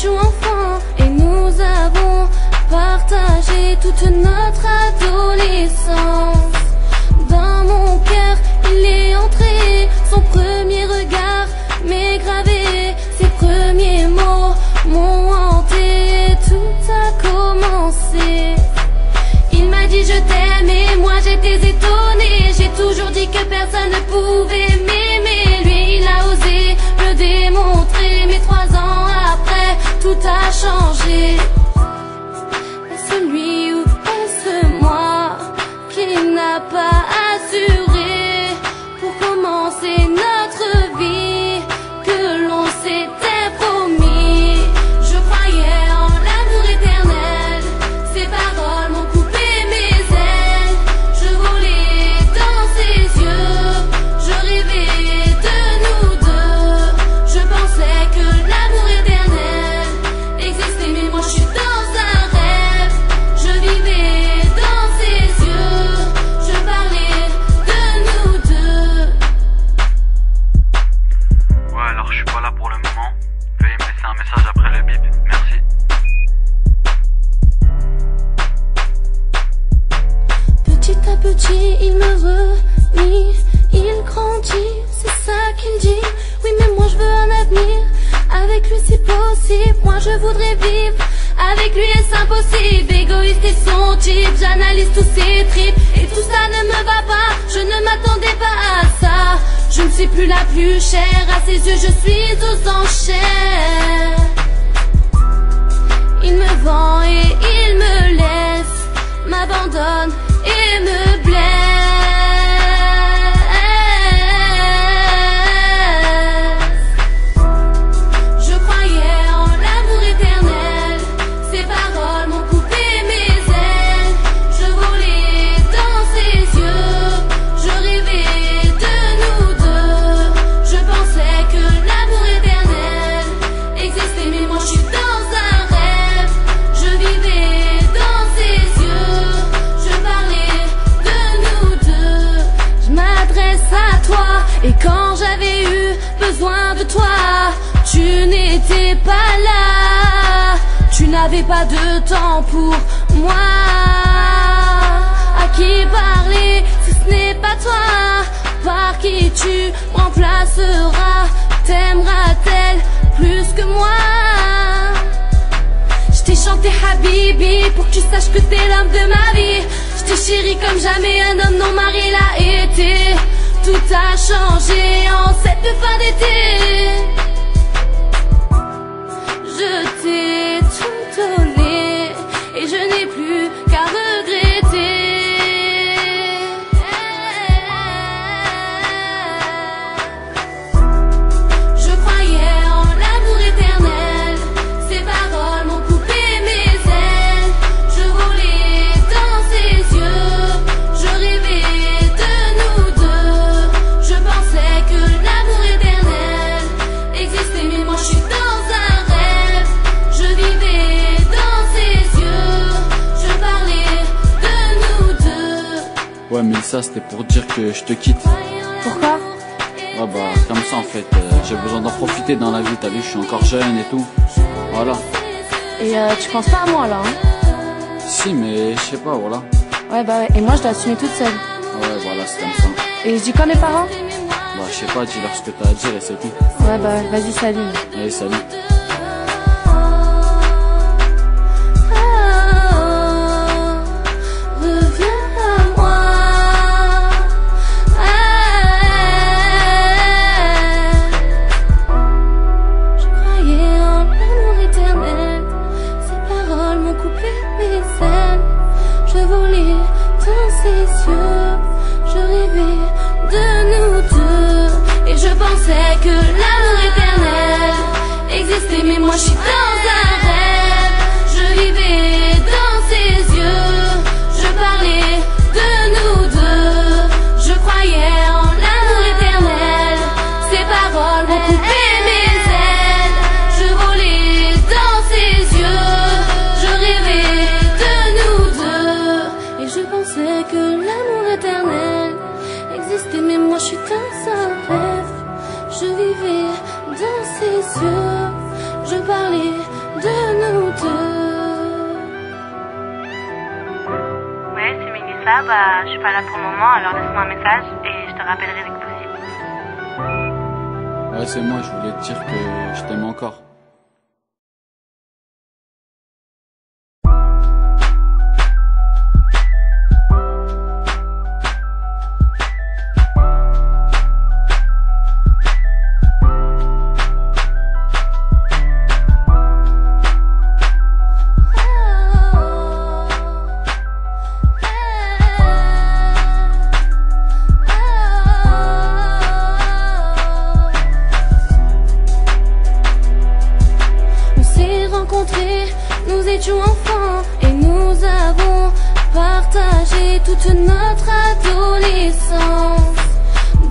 étions enfants et nous avons partagé toute notre adolescence. Dans mon cœur, il est entré, son premier regard m'est gravé, ses premiers mots m'ont hanté et tout a commencé. Il m'a dit je t'aime et moi j'étais étonnée. J'ai toujours dit que personne ne pouvait m'aimer. Lui il a osé me démontrer, mais 3 ans après tout a changé. Est-ce lui ou est-ce moi qui n'a pas assuré pour commencer notre vie que l'on s'était promis? Je croyais en l'amour éternel, ses paroles m'ont coupé mes ailes. Je volais dans ses yeux, je rêvais de nous deux. Je pensais que l'amour éternel existait, mais moi je suis dans un rêve. Je vivais dans ses yeux, je parlais de nous deux. Ouais, alors je suis pas là pour le moment. Veuillez me laisser un message après le bip. Merci. Petit à petit, il me remit, il grandit, c'est ça qu'il dit. Oui, mais moi je veux un avenir avec lui si possible. Moi je voudrais vivre avec lui, est-ce impossible? Égoïste et son type, j'analyse tous ses tripes et tout ça ne me va pas. Je ne m'attendais pas à ça. Je ne suis plus la plus chère, à ses yeux je suis aux enchères. Il me vend et il me laisse, m'abandonne et me blesse. Je croyais en l'amour éternel, ses paroles m'ont coupé mes ailes. Je volais dans ses yeux, je rêvais de nous deux. Je pensais que l'amour éternel existait, mais moi je suis dans un rêve. Je vivais dans ses yeux, je parlais de nous deux. Je m'adresse à toi et quand j'avais eu besoin de toi, tu n'étais pas là. Tu n'avais pas de temps pour moi. À qui parler si ce n'est pas toi? Par qui tu remplaceras? T'aimeras-t-elle plus que moi? Je t'ai chanté Habibi pour que tu saches que t'es l'homme de ma vie. Je t'ai chéri comme jamais un homme non marié l'a été. Tout a changé en cette fin d'été. Je t'ai tout donné et je n'ai plus qu'à regretter. Je croyais en l'amour éternel, ses paroles m'ont coupé mes ailes. Je volais dans ses yeux, je rêvais de nous deux. Je pensais que l'amour éternel existait, mais moi je suis dans un rêve. Je vivais dans ses yeux, je parlais de nous deux. Ouais, Mélissa, c'était pour dire que je te quitte. Pourquoi? Ouais, bah, comme ça en fait, j'ai besoin d'en profiter dans la vie, t'as vu, je suis encore jeune et tout. Voilà. Et tu penses pas à moi là, hein? Si, mais je sais pas, voilà. Ouais, bah ouais. Et moi je dois assumer toute seule. Ouais, voilà, c'est comme ça. Et je dis quoi à mes parents? Bah, je sais pas, dis-leur ce que t'as à dire et c'est tout. Ouais, bah ouais. Vas-y, salut. Allez, salut. Reviens à moi. Je croyais en l'amour éternel, ses paroles m'ont coupé mes ailes. Je volais dans ses yeux, je rêvais de nous deux. Et je pensais que l'amour éternel existait. ça, bah, je suis pas là pour le moment, alors laisse-moi un message et je te rappellerai dès que possible. Ouais, c'est moi, je voulais te dire que je t'aime encore. Nous étions enfants et nous avons partagé toute notre adolescence.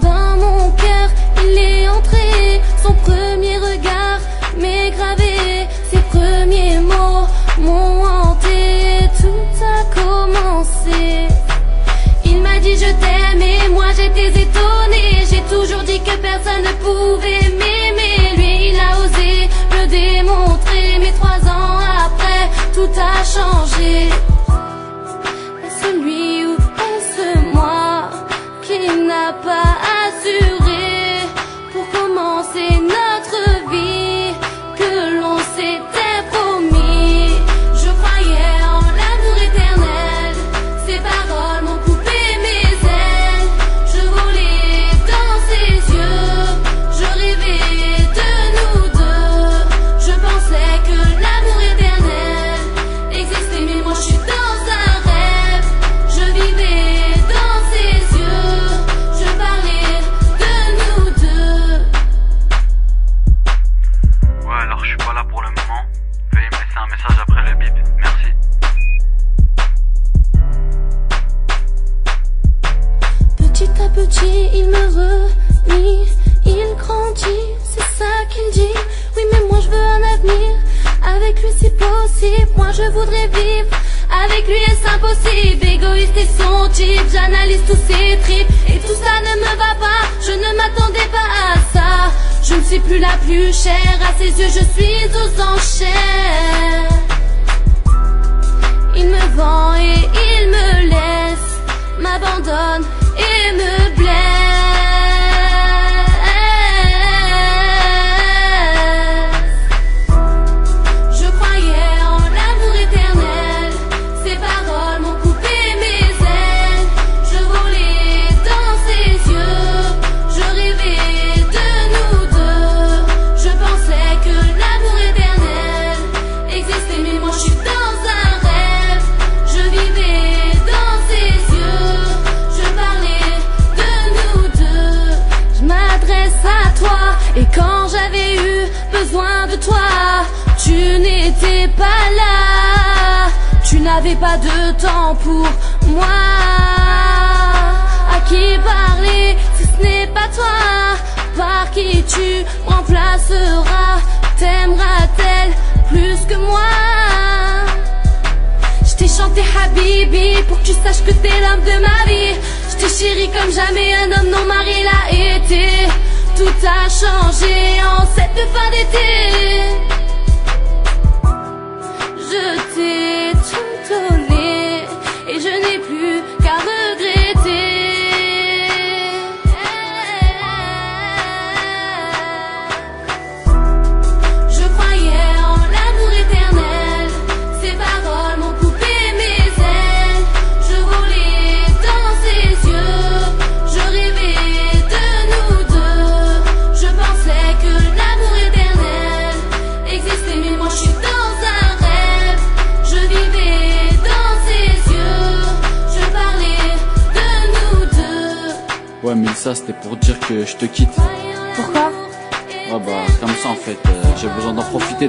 Dans mon cœur, il est entré, son premier regard m'est gravé, ses premiers mots m'ont hanté, tout a commencé. Il m'a dit je t'aime et moi j'étais étonnée, j'ai toujours dit que personne ne pouvait m'aimer. Lui il a osé le démontrer, mais 3 ans après tout a changé. Est-ce lui ou est-ce moi qui n'a pas assuré pour commencer notre vie que l'on s'était promis? Je croyais en l'amour éternel, ses paroles m'ont coupé mes ailes. Je volais dans ses yeux, je rêvais de nous deux. Je pensais que l'amour éternel existait, mais moi je suis dans un rêve. Je vivais dans ses yeux, je parlais de nous deux. Ouais, alors je suis pas là pour le moment. Veuillez me laisser un message après le bip. Merci. Petit à petit, il me renie, il grandit, c'est ça qu'il dit. Oui, mais moi je veux un avenir avec lui si possible. Moi je voudrais vivre avec lui, est-ce impossible? Égoïste et son type, j'analyse tous ses tripes et tout ça ne me va pas. Je ne m'attendais pas à ça. Je ne suis plus la plus chère, à ses yeux je suis aux enchères. Il me vend et il me laisse, m'abandonne et me blesse. Je croyais en l'amour éternel, ses paroles m'ont coupé mes ailes. Je volais dans ses yeux, je rêvais de nous deux. Je pensais que l'amour éternel existait, mais moi je suis dans un rêve. Je vivais dans ses yeux, je parlais de nous deux. Je m'adresse à toi et quand j'avais eu besoin de toi, tu n'étais pas là. Tu n'avais pas de temps pour moi. À qui parler si ce n'est pas toi? Par qui tu remplaceras? T'aimeras-t-elle plus que moi? Je t'ai chanté Habibi pour que tu saches que t'es l'homme de ma vie. Je t'ai chéri comme jamais un homme non marié l'a été. Tout a changé en cette fin d'été. Je t'ai tout donné et je n'ai plus qu'à regretter. Je croyais en l'amour éternel, ses paroles m'ont coupé mes ailes. Je volais dans ses yeux, je rêvais de nous deux. Je pensais que l'amour éternel existait, mais moi je suis dans un rêve. Je vivais dans ses yeux, je parlais de nous deux. Ouais, mais ça c'était pour dire que je te quitte. Pourquoi? Ouais, bah, comme ça en fait, j'ai besoin d'en profiter.